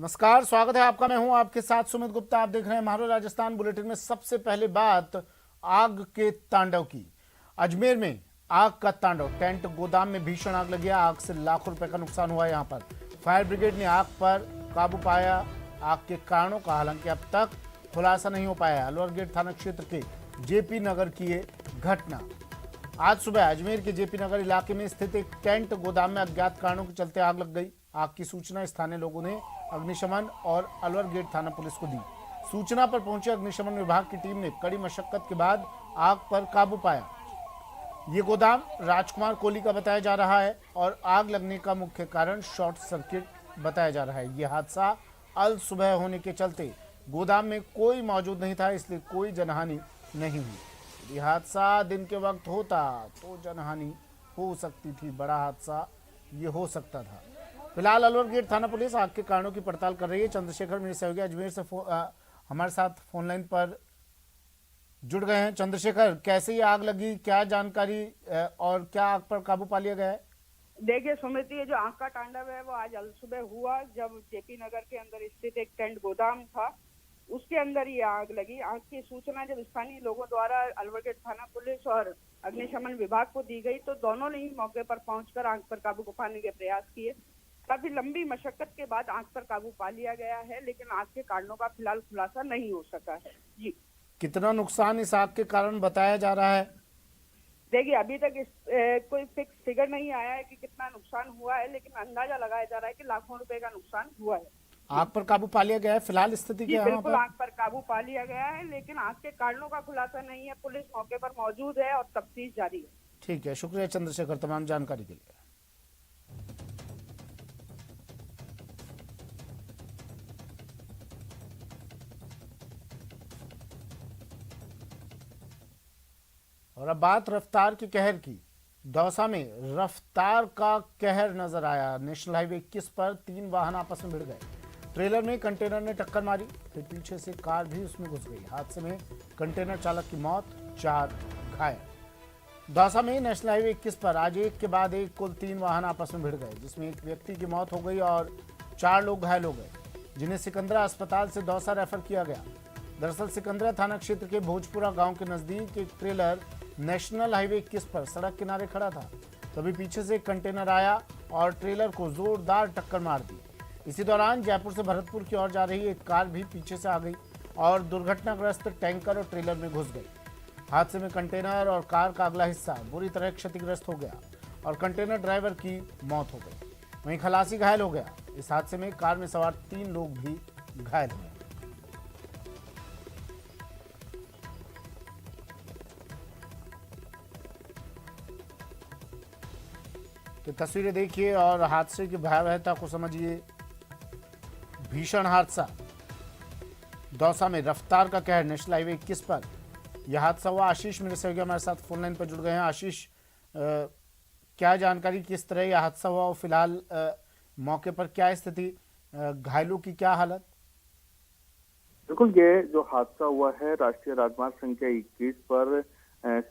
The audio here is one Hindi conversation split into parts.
नमस्कार, स्वागत है आपका। मैं हूं आपके साथ सुमित गुप्ता। आप देख रहे हैं महारो राजस्थान बुलेटिन में। सबसे पहले बात आग के तांडव की। अजमेर में आग का तांडव। टेंट गोदाम में भीषण आग लगी। आग से लाखों रुपए का नुकसान हुआ। यहां पर फायर ब्रिगेड ने आग पर काबू पाया। आग के कारणों का हालांकि अब तक खुलासा नहीं हो पाया। अलवर गेट थाना क्षेत्र के जेपी नगर की ये घटना। आज सुबह अजमेर के जेपी नगर इलाके में स्थित एक टेंट गोदाम में अज्ञात कारणों के चलते आग लग गई। आग की सूचना स्थानीय लोगों ने अग्निशमन और अलवर गेट थाना पुलिस को दी। सूचना पर पहुंचे अग्निशमन विभाग की टीम ने कड़ी मशक्कत के बाद आग पर काबू पाया। ये गोदाम राजकुमार कोहली का बताया जा रहा है और आग लगने का मुख्य कारण शॉर्ट सर्किट बताया जा रहा है। यह हादसा अल सुबह होने के चलते गोदाम में कोई मौजूद नहीं था, इसलिए कोई जनहानि नहीं हुई। यह हादसा दिन के वक्त होता तो जनहानि हो सकती थी, बड़ा हादसा ये हो सकता था। फिलहाल अलवर गेट थाना पुलिस आग के कारणों की पड़ताल कर रही है। चंद्रशेखर मेरे सहयोगी अजमेर से हमारे साथ फोन लाइन पर जुड़ गए हैं। चंद्रशेखर, कैसे ये आग लगी, क्या जानकारी और क्या आग पर काबू पा लिया गया है? देखिए सुमित, ये जो आग का तांडव है वो आज अल सुबह हुआ, जब जेपी नगर के अंदर स्थित एक टेंट गोदाम था, उसके अंदर ये आग लगी। आग की सूचना जब स्थानीय लोगों द्वारा अलवर गेट थाना पुलिस और अग्निशमन विभाग को दी गई तो दोनों ने ही मौके पर पहुंचकर आग पर काबू पाने के प्रयास किए। काफी लंबी मशक्कत के बाद आग पर काबू पा लिया गया है, लेकिन आग के कारणों का फिलहाल खुलासा नहीं हो सका है। जी, कितना नुकसान इस आग के कारण बताया जा रहा है? देखिए अभी तक कोई फिक्स फिगर नहीं आया है कि कितना नुकसान हुआ है, लेकिन अंदाजा लगाया जा रहा है कि लाखों रुपए का नुकसान हुआ है। आग पर काबू पा लिया गया है। फिलहाल स्थिति जी क्या है वहाँ बिल्कुल, पर? आग पर काबू पा लिया गया है, लेकिन आग के कारणों का खुलासा नहीं है। पुलिस मौके पर मौजूद है और तफ्तीश जारी है। ठीक है, शुक्रिया चंद्रशेखर तमाम जानकारी के लिए। और अब बात रफ्तार की कहर की। दौसा में रफ्तार का कहर नजर आया। नेशनल हाईवे 21 पर 3 वाहन आपस में भिड़ गए। ट्रेलर में कंटेनर ने टक्कर मारी, फिर पीछे से कार भी उसमें घुस गई। हादसे में कंटेनर चालक की मौत, 4 घायल। दौसा में नेशनल हाईवे 21 पर आज एक के बाद एक कुल 3 वाहन आपस में भिड़ गए, जिसमें एक व्यक्ति की मौत हो गई और 4 लोग घायल हो गए, जिन्हें सिकंदरा अस्पताल से दौसा रेफर किया गया। दरअसल सिकंदरा थाना क्षेत्र के भोजपुरा गांव के नजदीक एक ट्रेलर नेशनल हाईवे 21 पर सड़क किनारे खड़ा था। तभी पीछे से एक कंटेनर आया और ट्रेलर को जोरदार टक्कर मार दी। इसी दौरान जयपुर से भरतपुर की ओर जा रही एक कार भी पीछे से आ गई और दुर्घटनाग्रस्त टैंकर और ट्रेलर में घुस गई। हादसे में कंटेनर और कार का अगला हिस्सा बुरी तरह क्षतिग्रस्त हो गया और कंटेनर ड्राइवर की मौत हो गई। वहीं खलासी घायल हो गया। इस हादसे में कार में सवार 3 लोग भी घायल हुए। तो तस्वीरें देखिए और हादसे की भयावहता को समझिए। भीषण हादसा। दौसा में रफ्तार का कहर। नेशनल हाईवे 21 पर यह हादसा हुआ। आशीष मेरे सहयोगी हमारे साथ फोन लाइन पर जुड़ गए हैं। आशीष, क्या जानकारी, किस तरह यह हादसा हुआ और फिलहाल मौके पर क्या स्थिति, घायलों की क्या हालत? बिल्कुल, ये जो हादसा हुआ है राष्ट्रीय राजमार्ग संख्या 21 पर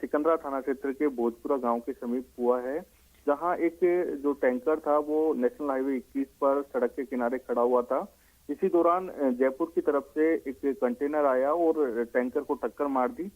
सिकंदरा थाना क्षेत्र के भोजपुरा गांव के समीप हुआ है, जहां एक जो टैंकर था वो नेशनल हाईवे 21 पर सड़क के किनारे खड़ा हुआ था। इसी दौरान जयपुर की तरफ से एक कंटेनर आया और टैंकर को टक्कर मार दी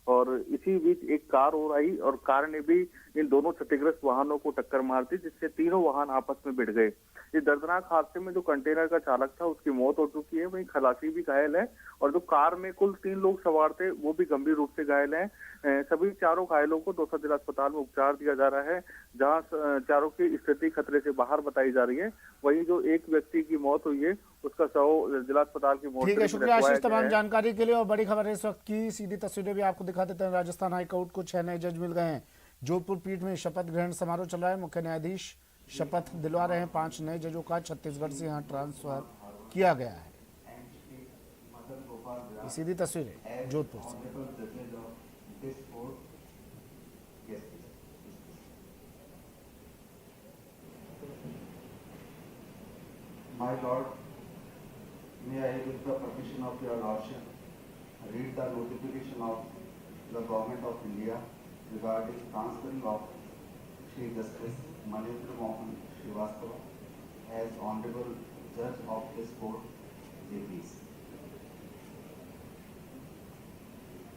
और इसी बीच एक कार और आई और कार ने भी इन दोनों क्षतिग्रस्त वाहनों को टक्कर मार दी, जिससे तीनों वाहन आपस में भिड़ गए। इस दर्दनाक हादसे में जो कंटेनर का चालक था उसकी मौत हो चुकी है, वहीं खलासी भी घायल है और जो कार में कुल 3 लोग सवार थे वो भी गंभीर रूप से घायल हैं। सभी चारों घायलों को दौसा जिला अस्पताल में उपचार दिया जा रहा है, जहां चारों की स्थिति खतरे से बाहर बताई जा रही है। वहीं जो एक व्यक्ति की मौत हुई है उसका शव जिला अस्पताल की ठीक है, शुक्रिया आशीष तमाम जानकारी के लिए। और बड़ी खबर है इस वक्त की, सीधी तस्वीरें भी आपको दिखा देते हैं। राजस्थान हाईकोर्ट को 6 नए जज मिल गए हैं। जोधपुर पीठ में शपथ ग्रहण समारोह चल रहा है। मुख्य न्यायाधीश शपथ दिलवा रहे हैं। 5 नए जजों का छत्तीसगढ़ से यहाँ ट्रांसफर किया गया है। सीधी तस्वीरें जोधपुर से। My Lord, may I, with the permission of your Lordship, read the notification of the Government of India regarding transferring of Shri Justice Manindra Mohan Srivastava as Honorable Judge of this court, JPs.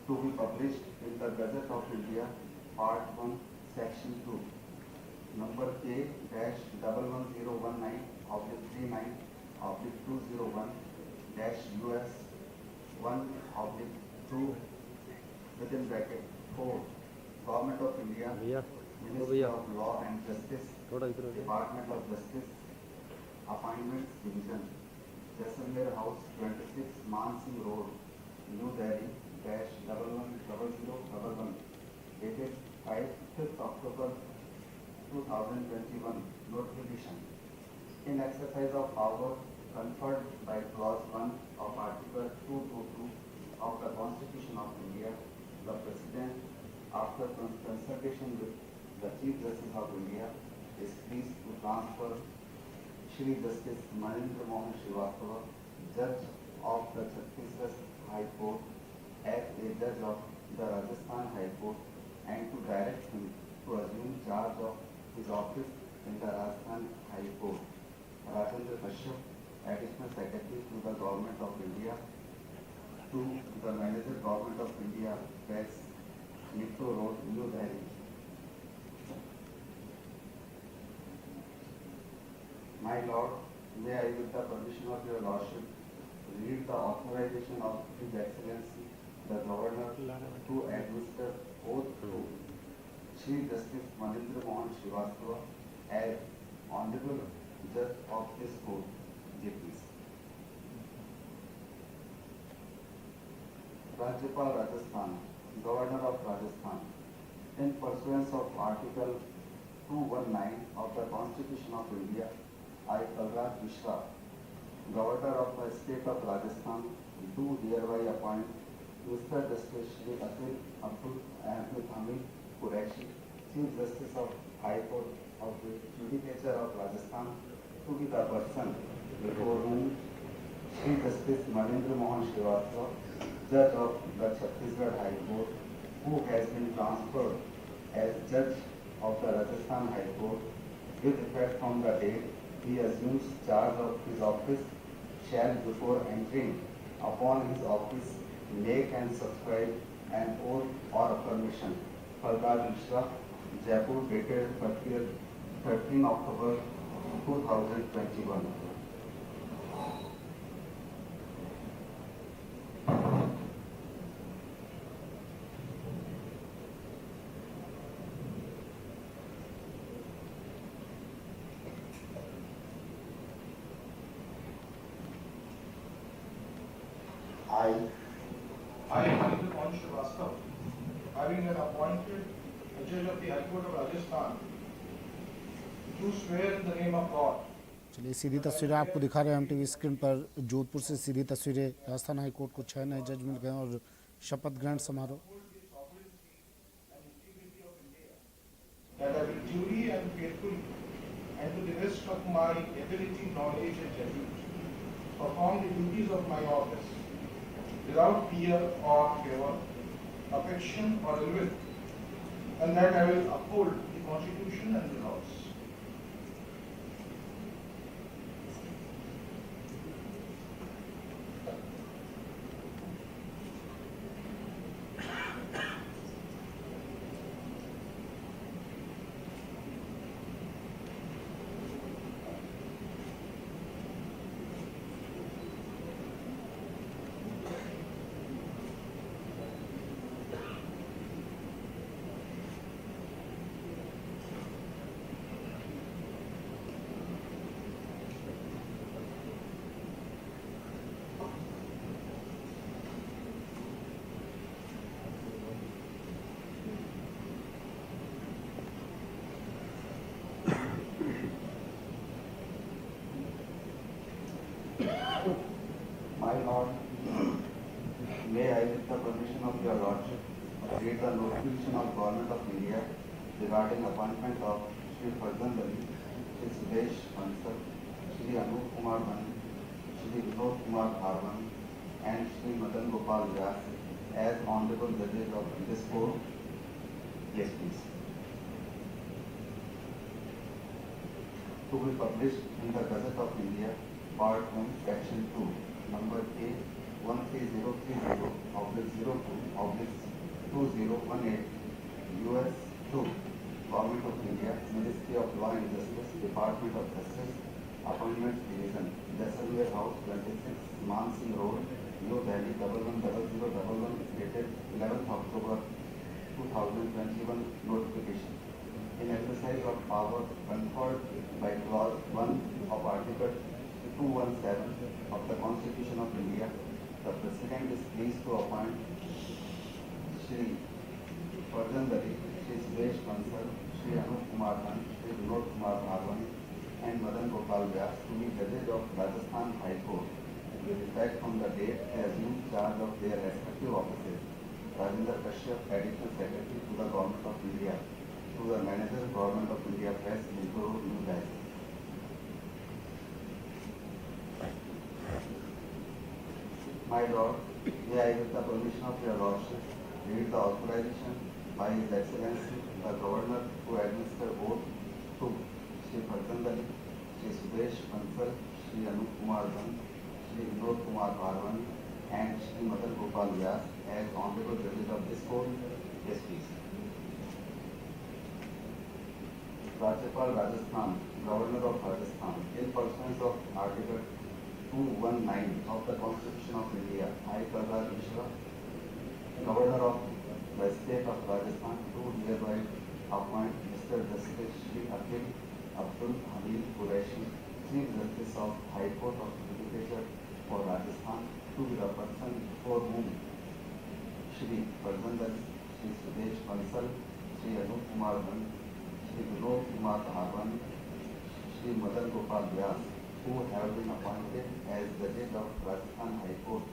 To be published in the Gazette of India, Part 1, Section 2, number K-11109/39/2001-US 1/2 within bracket 4. Government of India, Ministry of Law and Justice, Department of Justice, Appointments Division, Jaisalmer House, 26 Man Singh Road, New Delhi, -110011, dated 5th October 2021, notification. In exercise of power conferred by Clause 1 of Article 222 of the Constitution of India, the President, after consultation with the Chief Justice of India, is pleased to transfer Shri Justice Manindra Mohan Srivastava, Judge of the Chhattisgarh High Court, as a judge of the Rajasthan High Court, and to direct him to assume charge of his office in the Rajasthan High Court. Rajendra Kashyap, Additional Secretary to the Government of India, to the Manager Government of India, Press, Metro Road, New Delhi. My Lord, may I, with the permission of your Lordship, read the authorization of His Excellency, the Governor, to administer oath to Chief Justice Manindra Mohan Srivastava as Honorable Judge of this court, JPs. Rajyapal Rajasthan, Governor of Rajasthan, in pursuance of Article 219 of the Constitution of India, I, Kalraj Mishra, Governor of the State of Rajasthan, do hereby appoint Mr. Justice Shri Atul Abdul Ahmed Hamid Qureshi, Chief Justice of High Court of the Judicature of Rajasthan, to be the person before whom Shri Justice Manindra Mohan Srivastava, Judge of the Chhattisgarh High Court, who has been transferred as Judge of the Rajasthan High Court with effect from the date he assumes charge of his office, shall before entering upon his office make and subscribe an oath or affirmation. Kalraj Mishra, Jaipur, dated 13 October 2021. I, Manindra Mohan Srivastava, having been appointed a judge of the High Court of Rajasthan, do swear in the name of God. चलिए सीधी तस्वीरें आपको दिखा रहे हैं हम टीवी स्क्रीन पर। जोधपुर से सीधी तस्वीरें। राजस्थान हाई कोर्ट को 6 नए जज मिल गए और शपथ ग्रहण समारोह। That I will duly and faithfully, and to the best of my ability, knowledge, and judgment, perform the duties of my office without fear or favor, affection or ill will, and that I will uphold the Constitution and the laws. My Lord, may I, with the permission of your Lordship, read the notification of Government of India regarding appointment of Shri Farzan Ali, Shri Sudesh Bansal, Shri Anup Kumar Bani, Shri Vinod Kumar Bharwan, and Shri Madan Gopal Vyas as Honorable Judges of this court. Yes, please. To be published in the Gazette of India, Part 1, Section 2, number A 13030/02/2018, US 2, Government of India, Ministry of Law and Justice, Department of Justice, Appointments Division, Jaisalmer House, 26, Man Singh Road, New Delhi, 110011, dated 11th October 2021, notification. In exercise of power conferred by Clause 1 of Article 217 of the Constitution of India, the President is pleased to appoint Shri Farjan Dari, Shri Suresh Bansal, Shri Anup Kumar Khan, Shri Vinod Kumar Bharwani, and Madan Gopal Vyas to be judges of Rajasthan High Court with effect from the date they assume charge of their respective offices. Rajinder Kashyap, Additional Secretary to the Government of India, to the Manager, Government of India Press, New Delhi. My Lord, may I, with the permission of your Lordship, read the authorization by His Excellency, the Governor, to administer oath to Shri Farjan Dari, Shri Suresh Bansal, Shri Anup Kumar Khan, Shri Vinod Kumar Bharwani, and Shri Madan Gopal Vyas as Honorable Judges of this court. Yes, please. Rajyapal Rajasthan, Governor of Rajasthan, in pursuance of Article 219 of the Constitution of India, I, Kalraj Mishra, Governor of the State of Rajasthan, do hereby appoint Mr. Justice Shri Akhil Abdul Hamid Qureshi, Chief Justice of High Court of Judicature for Rajasthan, to be the person for whom Shri Farjan Dari, Shri Suresh Bansal, Shri Anup Kumar Khan, Shri Vinod Kumar Bharwani, Shri Madan Gopal Vyas, who have been appointed as judges of Rajasthan High Court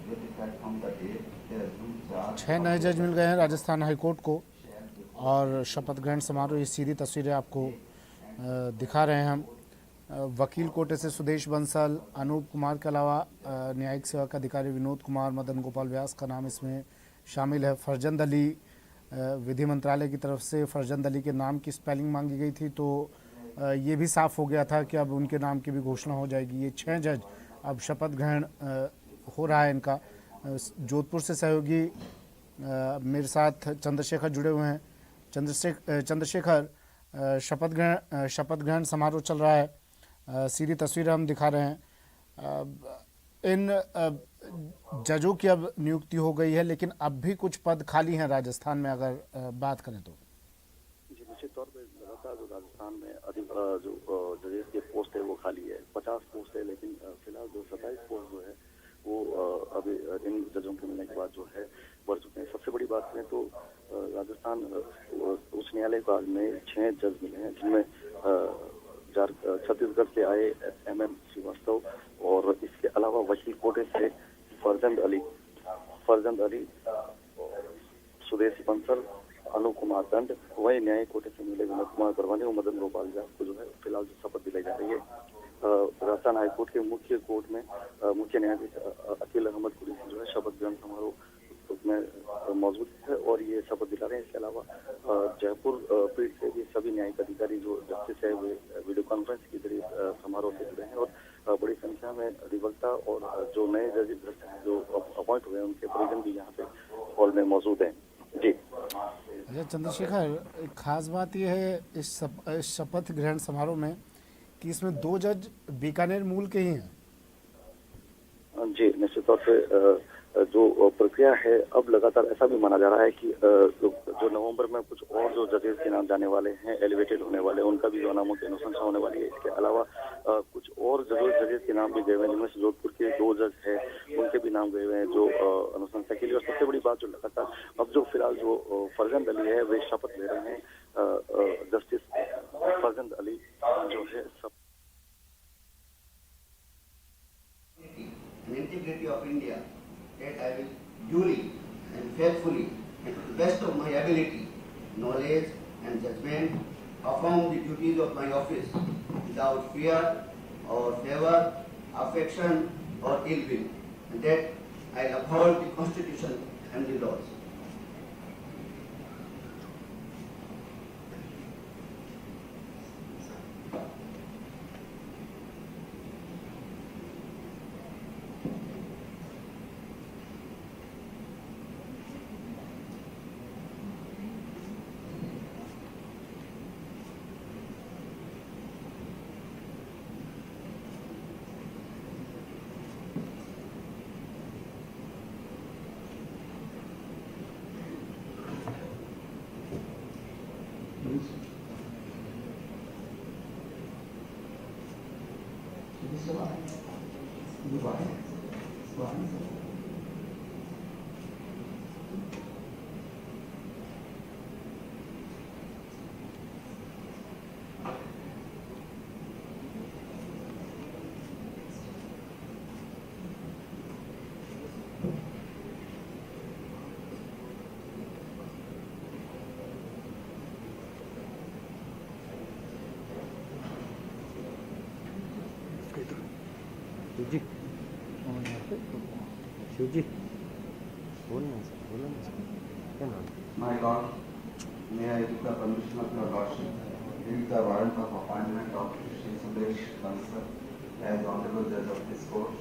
with effect from the date they assume charge. 6 नए जज मिल गए हैं राजस्थान हाई कोर्ट को और शपथ ग्रहण समारोह ये सीधी तस्वीरें आपको दिखा रहे हैं हम। वकील कोटे से सुदेश बंसल, अनूप कुमार के अलावा न्यायिक सेवा का अधिकारी विनोद कुमार, मदन गोपाल व्यास का नाम इसमें शामिल है। फरजंद अली, विधि मंत्रालय की तरफ से फरजंद अली के नाम की स्पेलिंग मांगी गई थी, तो ये भी साफ हो गया था कि अब उनके नाम की भी घोषणा हो जाएगी। ये 6 जज अब शपथ ग्रहण हो रहा है इनका। जोधपुर से सहयोगी मेरे साथ चंद्रशेखर जुड़े हुए हैं। चंद्रशेखर, शपथ ग्रहण समारोह चल रहा है, सीधी तस्वीर हम दिखा रहे हैं। इन जजों की अब नियुक्ति हो गई है, लेकिन अब भी कुछ पद खाली हैं राजस्थान में, अगर बात करें तो। जी, निश्चित तौर पर लगातार जो राजस्थान में अधिक जो जजेस की पोस्ट है वो खाली है। 50 पोस्ट है, लेकिन फिलहाल जो 27 पोस्ट जो है वो अभी इन जजों के मिलने के बाद जो है बढ़ चुके हैं। सबसे बड़ी बात करें तो राजस्थान उच्च न्यायालय काल में 6 जज मिले हैं, जिनमें छत्तीसगढ़ से आए MM श्रीवास्तव और इसके अलावा वकील कोटे से फरजंद अली, सुदेश बंसल, अनूप कुमार दंड, वही न्यायिक कोटे से मिले विनोद कुमार बरवानी और मदन गोपाल व्यास को जो है फिलहाल जो शपथ दिलाई जा रही है। राजस्थान हाईकोर्ट के मुख्य कोर्ट में मुख्य न्यायाधीश अकील अहमद कुरैशी जो है शपथ ग्रहण समारोह में मौजूद है और ये शपथ दिला रहे हैं। इसके अलावा जयपुर पीठ से भी सभी न्यायिक अधिकारी जो जस्टिस है वे वीडियो कॉन्फ्रेंस के जरिए समारोह से जुड़े हैं और बड़ी संख्या में अधिवक्ता और जो नए जज जो अपॉइंट हुए हैं उनके परिजन भी यहाँ पे हॉल में मौजूद हैं। जी अच्छा चंद्रशेखर, एक खास बात यह है इस शपथ ग्रहण समारोह में कि इसमें 2 जज बीकानेर मूल के ही हैं। जी, निश्चित तौर पे जो प्रक्रिया है अब लगातार ऐसा भी माना जा रहा है कि जो नवंबर में कुछ और जो जजेस के नाम जाने वाले हैं, एलिवेटेड होने वाले हैं, उनका भी जो नामों की अनुशंसा होने वाली है। इसके अलावा कुछ और जजेस के नाम भी गए हुए हैं, जिनमें से जोधपुर के 2 जज है उनके भी नाम गए हुए हैं जो अनुशंसा के लिए। और सबसे बड़ी बात जो लगातार अब जो फिलहाल जो फरजंद अली है वे शपथ ले रहे हैं। जस्टिस फरजंद अली जो है integrity of India, that I will duly and faithfully, and to the best of my ability, knowledge and judgment, perform the duties of my office without fear or favor, affection or ill will, and that I will uphold the Constitution and the laws. Shivji Shivji बोलना सर क्या नाम My Lord, may I with the permission of your Lordship read the warrant of appointment of Shri Sudesh Bansal as Honorable Judge of this court.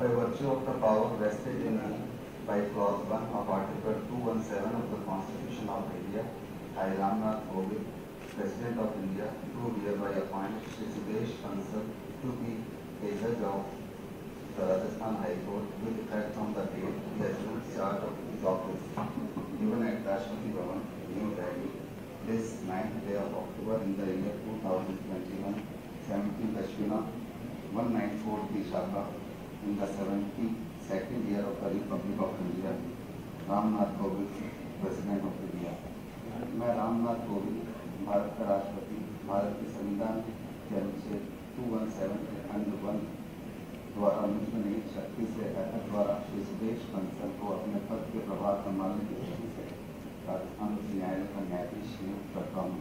By virtue of the power vested in me by clause 1 of Article 217 of the Constitution of India, I Ramnath Kovind, President of India, do hereby appoint Shri Sudesh Bansal to be a judge of the Rajasthan High Court with effect from the date he assumed charge of his office, given at Rashtrapati Bhavan, New Delhi, this 9th day of October in the year 2021, 17th Ashwina, 194 Vishakha, in the 72nd year of the Republic of India, Ramnath Kovind, President of India. मैं रामनाथ कोविंद भारत का राष्ट्रपति भारत के संविधान के अनुच्छेद 217 के खंड 1 द्वारा मुझमें शक्ति से अहद द्वारा श्री सुदेश बंसल को अपने पद के प्रभार संभालने की दृष्टि से राजस्थान उच्च न्यायालय का न्यायाधीश नियुक्त करता हूँ।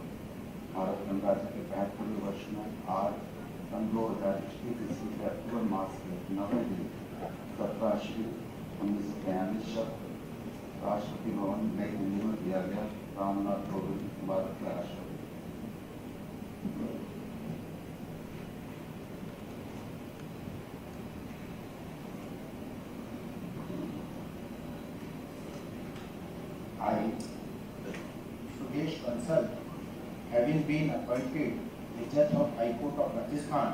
भारत गणराज्य के 75वें वर्ष में आज सन 2021 ईस्वी के अक्टूबर मास के 9वें दिन 17 अश्विन 1943 शब्द राष्ट्रपति भवन नई दिल्ली में दिया गया। रामनाथ कोविंद भारत के राष्ट्रपति। I, Sudesh Bansal, having been appointed the Judge of High Court of Rajasthan,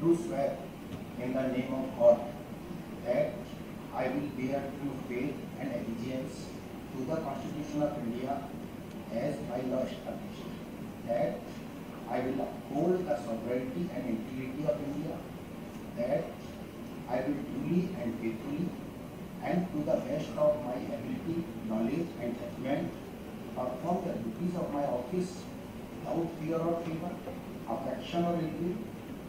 do swear in the name of God that I will bear true faith and allegiance to the Constitution of India as by law established, that I will uphold the sovereignty and integrity of India, that I will truly and faithfully and to the best of my ability, knowledge and judgment perform the duties of my office without fear or favor, affection or ill,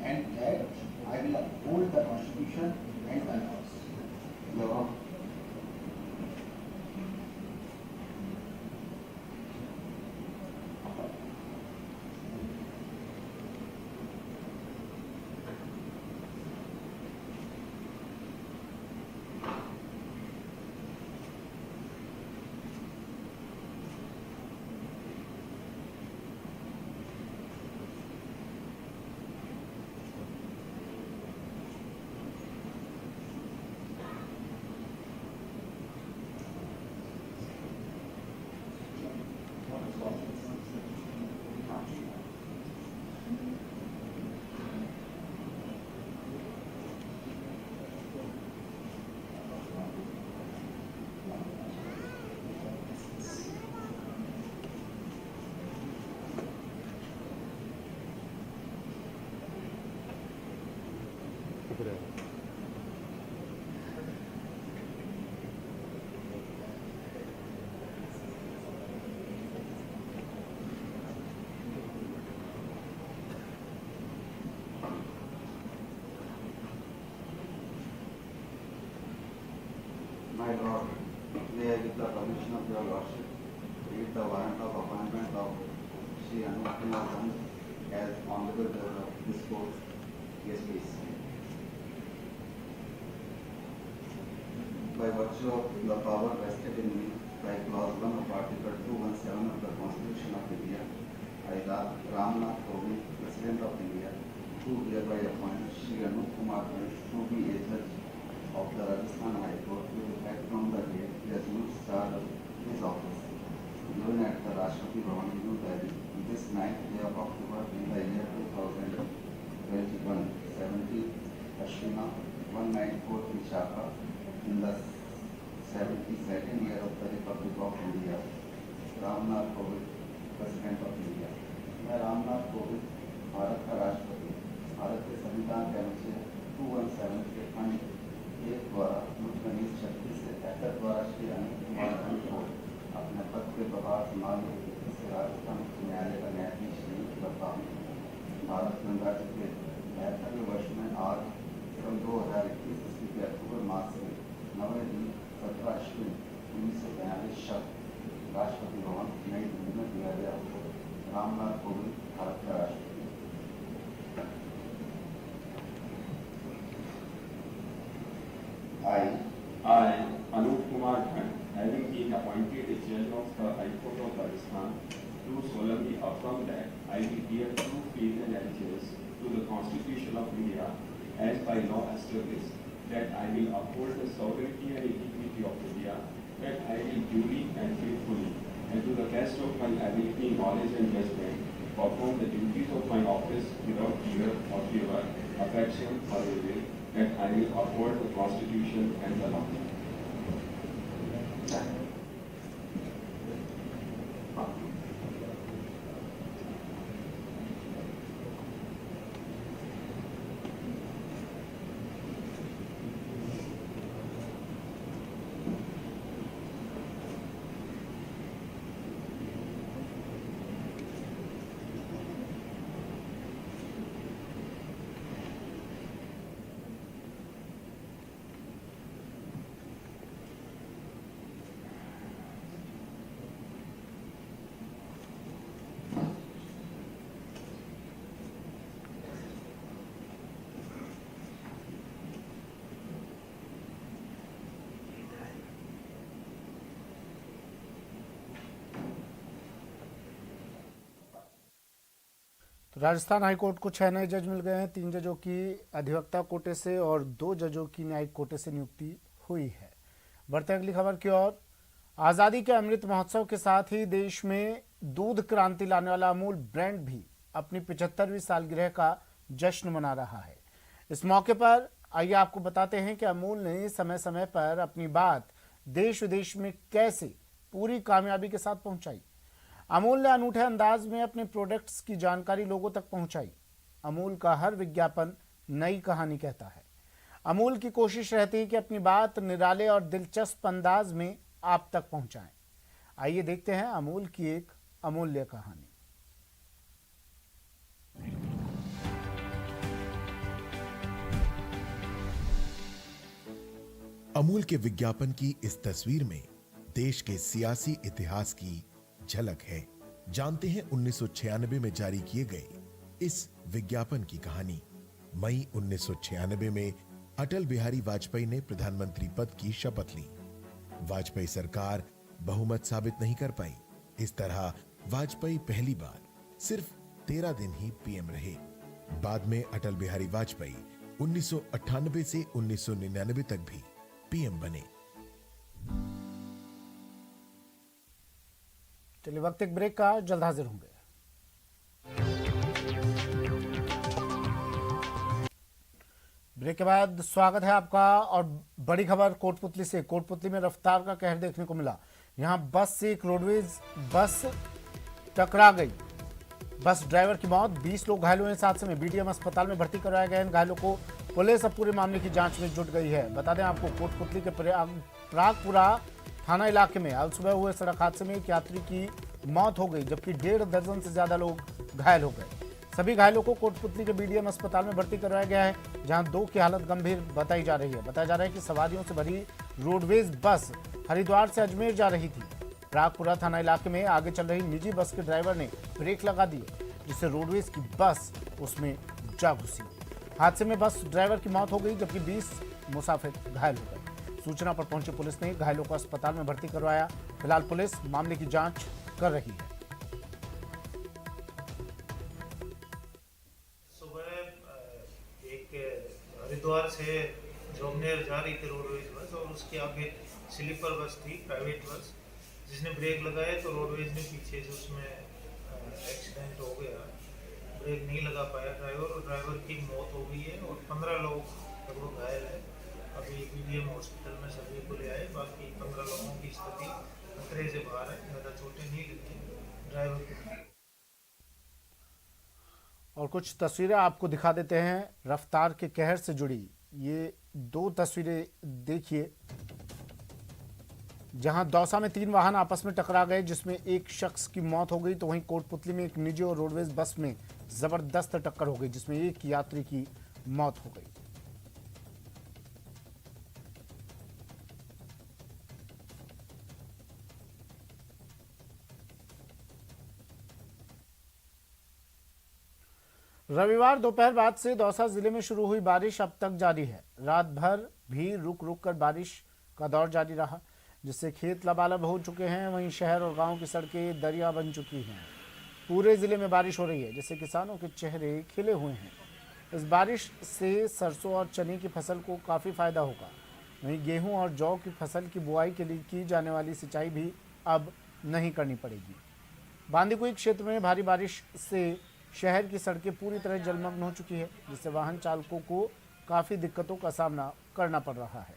and that I will uphold the Constitution and the laws. जवाब My Lord, may I with the permission of your Lordship read the warrant of appointment of Shri Anup Kumar Chand as Honorable Judge of this court. Yes, please. By virtue of the power vested in me by clause 1 of Article 217 of the Constitution of India, I, Ramnath Kovind, President of India, do hereby appoint Shri Anup Kumar Chand to be a judge of the Rajasthan High Court with effect from the date he assumed charge of his office, given at the Rashtrapati Bhavan, New Delhi, this 9th day of October in the year 2021, 17th Ashwina, 194 Vishakha, in the 72nd year of the Republic of India. Ramnath Kovind, President of India. मैं रामनाथ कोविंद, भारत का राष्ट्रपति, भारत के संविधान के अनुच्छेद 217 के खंड 1 द्वारा मुझ 36 से 63 द्वारा श्री अनंत कुमार धन को अपने पद के प्रभार संभालने के लिए से राजस्थान उच्च न्यायालय का न्यायाधीश नियुक्त करता हूँ। भारत गणराज्य के 72वें वर्ष में आज सन 2021 ईस्वी के अक्टूबर मास से 9वें दिन 17 अश्विन 1942 शब्द राष्ट्रपति भवन नई दिल्ली में दिया गया। रामनाथ कोविंद, भारत का राष्ट्रपति। I, Anup Kumar Khan, having been appointed as Judge of the High Court of Rajasthan, do solemnly affirm that I will bear true faith and allegiance to the Constitution of India as by law established, that I will uphold the sovereignty and integrity of India, that I will duly and faithfully, and to the best of my ability, knowledge and judgment, perform the duties of my office without fear or favor, affection or evil, that I will uphold the Constitution and the law. तो राजस्थान हाईकोर्ट को 6 नए जज मिल गए हैं। 3 जजों की अधिवक्ता कोटे से और 2 जजों की न्यायिक कोटे से नियुक्ति हुई है। बढ़ते अगली खबर की ओर। आज़ादी के अमृत महोत्सव के साथ ही देश में दूध क्रांति लाने वाला अमूल ब्रांड भी अपनी 75वीं सालगिरह का जश्न मना रहा है। इस मौके पर आइए आपको बताते हैं कि अमूल ने समय समय पर अपनी बात देश विदेश में कैसे पूरी कामयाबी के साथ पहुंचाई। अमूल ने अनूठे अंदाज में अपने प्रोडक्ट्स की जानकारी लोगों तक पहुंचाई। अमूल का हर विज्ञापन नई कहानी कहता है। अमूल की कोशिश रहती है कि अपनी बात निराले और दिलचस्प अंदाज में आप तक पहुंचाएं। आइए देखते हैं अमूल की एक अमूल्य कहानी। अमूल के विज्ञापन की इस तस्वीर में देश के सियासी इतिहास की झलक है। जानते हैं 1996 में जारी किए गए इस विज्ञापन की कहानी। मई 1996 में अटल बिहारी वाजपेयी ने प्रधानमंत्री पद की शपथ ली। वाजपेयी सरकार बहुमत साबित नहीं कर पाई। इस तरह वाजपेयी पहली बार सिर्फ 13 दिन ही पीएम रहे। बाद में अटल बिहारी वाजपेयी 1998 से 1999 तक भी पीएम बने। चलिए वक्त एक ब्रेक का, जल्द हाजिर होंगे। ब्रेक के बाद स्वागत है आपका। और बड़ी खबर कोटपुतली से। कोटपुतली में रफ्तार का कहर देखने को मिला। यहां बस से एक रोडवेज बस टकरा गई। बस ड्राइवर की मौत, 20 लोग घायल हुए इस हादसे में। बीडीएम अस्पताल में भर्ती करवाया गया। इन घायलों को पुलिस अब पूरे मामले की जांच में जुट गई है। बता दें आपको, कोटपुतली के प्रागपुरा थाना इलाके में आज सुबह हुए सड़क हादसे में एक यात्री की मौत हो गई, जबकि 1.5 दर्जन से ज्यादा लोग घायल हो गए। सभी घायलों को कोटपुतली के बीडीएम अस्पताल में भर्ती करवाया गया है, जहां 2 की हालत गंभीर बताई जा रही है। बताया जा रहा है कि सवारियों से भरी रोडवेज बस हरिद्वार से अजमेर जा रही थी। प्रागपुरा थाना इलाके में आगे चल रही निजी बस के ड्राइवर ने ब्रेक लगा दिए, जिससे रोडवेज की बस उसमें जा घुसी। हादसे में बस ड्राइवर की मौत हो गई, जबकि 20 मुसाफिर घायल हो गए। सूचना पर पहुंची पुलिस ने घायलों को अस्पताल में भर्ती करवाया। फिलहाल पुलिस मामले की जांच कर रही है। सुबह एक हरिद्वार से जोगनेर जा रही थी रोडवेज बस, और उसके आगे स्लीपर बस थी, प्राइवेट बस, जिसने ब्रेक लगाया तो रोडवेज ने पीछे से उसमें एक्सीडेंट हो गया। ब्रेक नहीं लगा पाया ड्राइवर, और ड्राइवर की मौत हो गई है और 15 लोग लगभग घायल है। अभी बीडीएम हॉस्पिटल में सभी को ले आए। बाकी 15 लोगों की स्थिति खतरे से बाहर है, ज़्यादा चोटें नहीं लगी ड्राइवर को। और कुछ तस्वीरें आपको दिखा देते हैं रफ्तार के कहर से जुड़ी। ये 2 तस्वीरें देखिए, जहां दौसा में 3 वाहन आपस में टकरा गए, जिसमें एक शख्स की मौत हो गई, तो वहीं कोटपुतली में एक निजी और रोडवेज बस में जबरदस्त टक्कर हो गई, जिसमें एक यात्री की मौत हो गई। रविवार दोपहर बाद से दौसा जिले में शुरू हुई बारिश अब तक जारी है। रात भर भी रुक रुक कर बारिश का दौर जारी रहा, जिससे खेत लबालब हो चुके हैं। वहीं शहर और गांव की सड़कें दरिया बन चुकी हैं। पूरे जिले में बारिश हो रही है, जिससे किसानों के चेहरे खिले हुए हैं। इस बारिश से सरसों और चने की फसल को काफ़ी फायदा होगा। वहीं गेहूं और जौ की फसल की बुआई के लिए की जाने वाली सिंचाई भी अब नहीं करनी पड़ेगी। बांदीकुई क्षेत्र में भारी बारिश से शहर की सड़कें पूरी तरह जलमग्न हो चुकी है, जिससे वाहन चालकों को काफ़ी दिक्कतों का सामना करना पड़ रहा है।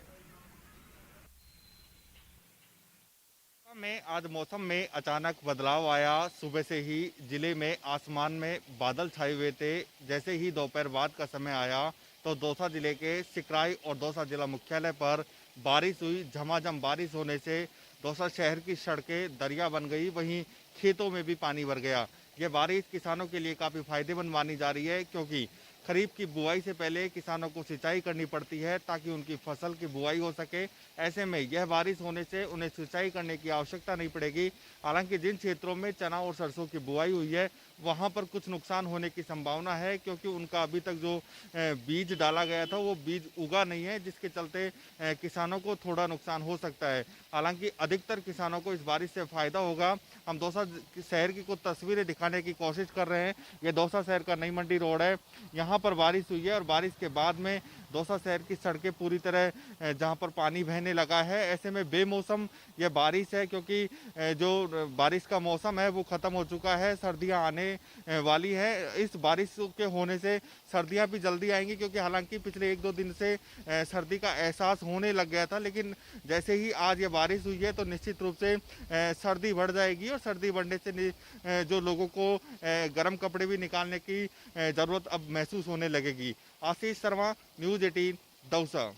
में आज मौसम में अचानक बदलाव आया। सुबह से ही जिले में आसमान में बादल छाए हुए थे। जैसे ही दोपहर बाद का समय आया तो दौसा जिले के सिकराई और दौसा जिला मुख्यालय पर बारिश हुई। झमाझम बारिश होने से दौसा शहर की सड़कें दरिया बन गई, वहीं खेतों में भी पानी भर गया। ये बारिश किसानों के लिए काफ़ी फायदेमंद मानी जा रही है, क्योंकि खरीफ की बुआई से पहले किसानों को सिंचाई करनी पड़ती है ताकि उनकी फसल की बुआई हो सके। ऐसे में यह बारिश होने से उन्हें सिंचाई करने की आवश्यकता नहीं पड़ेगी। हालांकि जिन क्षेत्रों में चना और सरसों की बुआई हुई है वहां पर कुछ नुकसान होने की संभावना है, क्योंकि उनका अभी तक जो बीज डाला गया था वो बीज उगा नहीं है, जिसके चलते किसानों को थोड़ा नुकसान हो सकता है। हालांकि अधिकतर किसानों को इस बारिश से फायदा होगा। हम दौसा शहर की कुछ तस्वीरें दिखाने की कोशिश कर रहे हैं। ये दौसा शहर का नई मंडी रोड है, यहाँ पर बारिश हुई है और बारिश के बाद में दौसा शहर की सड़कें पूरी तरह जहाँ पर पानी बहने लगा है। ऐसे में बेमौसम यह बारिश है, क्योंकि जो बारिश का मौसम है वो ख़त्म हो चुका है, सर्दियाँ आने वाली है। इस बारिश के होने से सर्दियाँ भी जल्दी आएंगी, क्योंकि हालांकि पिछले 1-2 दिन से सर्दी का एहसास होने लग गया था, लेकिन जैसे ही आज ये बारिश हुई है तो निश्चित रूप से सर्दी बढ़ जाएगी और सर्दी बढ़ने से जो लोगों को गर्म कपड़े भी निकालने की ज़रूरत अब महसूस होने लगेगी। आशीष शर्मा, न्यूज़ 18, दौसा।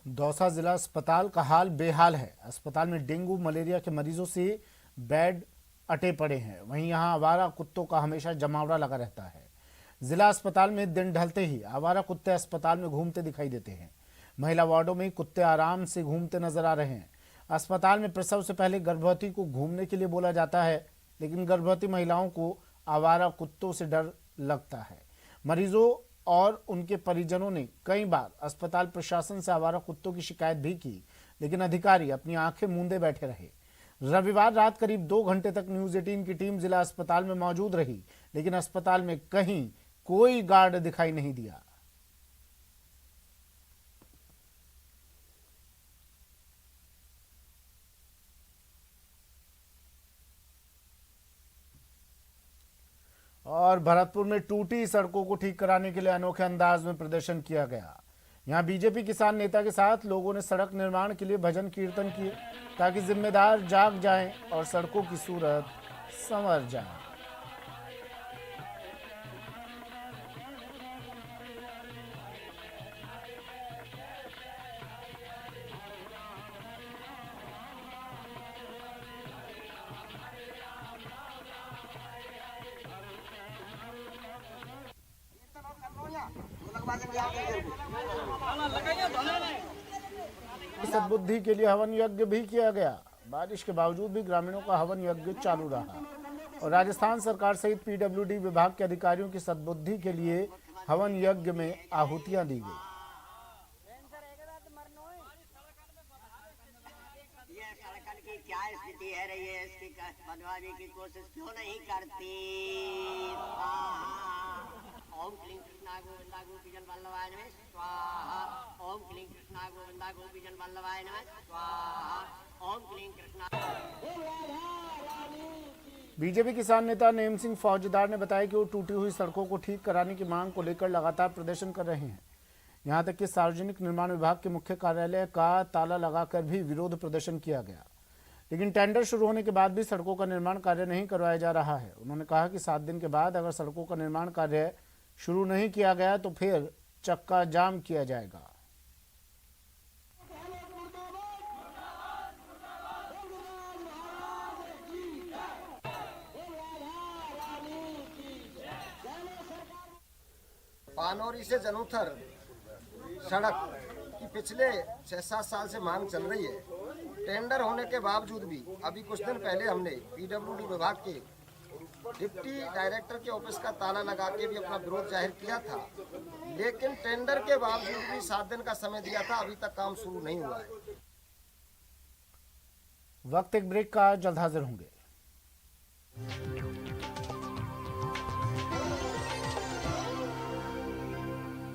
दौसा जिला अस्पताल का हाल बेहाल है। अस्पताल में डेंगू मलेरिया के मरीजों से बेड अटे पड़े हैं। वहीं यहां आवारा कुत्तों का हमेशा जमावड़ा लगा रहता है। जिला अस्पताल में दिन ढलते ही आवारा कुत्ते अस्पताल में घूमते दिखाई देते हैं। महिला वार्डों में कुत्ते आराम से घूमते नजर आ रहे हैं। अस्पताल में प्रसव से पहले गर्भवती को घूमने के लिए बोला जाता है, लेकिन गर्भवती महिलाओं को आवारा कुत्तों से डर लगता है। मरीजों और उनके परिजनों ने कई बार अस्पताल प्रशासन से आवारा कुत्तों की शिकायत भी की, लेकिन अधिकारी अपनी आंखें मूंदे बैठे रहे। रविवार रात करीब 2 घंटे तक न्यूज़ 18 की टीम जिला अस्पताल में मौजूद रही, लेकिन अस्पताल में कहीं कोई गार्ड दिखाई नहीं दिया। और भरतपुर में टूटी सड़कों को ठीक कराने के लिए अनोखे अंदाज में प्रदर्शन किया गया। यहां बीजेपी किसान नेता के साथ लोगों ने सड़क निर्माण के लिए भजन कीर्तन किए, ताकि जिम्मेदार जाग जाएं और सड़कों की सूरत संवर जाए। सद्बुद्धि के लिए हवन यज्ञ भी किया गया। बारिश के बावजूद भी ग्रामीणों का हवन यज्ञ चालू रहा और राजस्थान सरकार सहित पीडब्ल्यूडी विभाग के अधिकारियों की सद्बुद्धि के लिए हवन यज्ञ में आहुतियां दी गई। क्या स्थिति है रही है, इसकी बनवाने की कोशिश क्यों नहीं करती? ओम क्लीं कृष्णा गोविंदा गोपीजन वल्लभाय नमः स्वाहा। ओम क्लीं कृष्णा गोविंदा गोपीजन वल्लभाय नमः स्वाहा। ओम क्लीं कृष्णा। बीजेपी किसान नेता नेम सिंह फौजदार ने बताया कि वो टूटी हुई सड़कों को ठीक कराने की मांग को लेकर लगातार प्रदर्शन कर रहे हैं। यहां तक कि सार्वजनिक निर्माण विभाग के मुख्य कार्यालय का ताला लगाकर भी विरोध प्रदर्शन किया गया। लेकिन टेंडर शुरू होने के बाद भी सड़कों का निर्माण कार्य नहीं करवाया जा रहा है। उन्होंने कहा कि 7 दिन के बाद अगर सड़कों का निर्माण कार्य शुरू नहीं किया गया तो फिर चक्का जाम किया जाएगा। पानौरी से जनूथर सड़क की पिछले 6-7 साल से मांग चल रही है। टेंडर होने के बावजूद भी अभी कुछ दिन पहले हमने पीडब्ल्यूडी विभाग के डिप्टी डायरेक्टर के ऑफिस का ताला लगा के भी अपना विरोध जाहिर किया था, लेकिन टेंडर के बावजूद भी 7 दिन का समय दिया था, अभी तक काम शुरू नहीं हुआ है। वक्त एक ब्रेक का, जल्द हाजिर होंगे।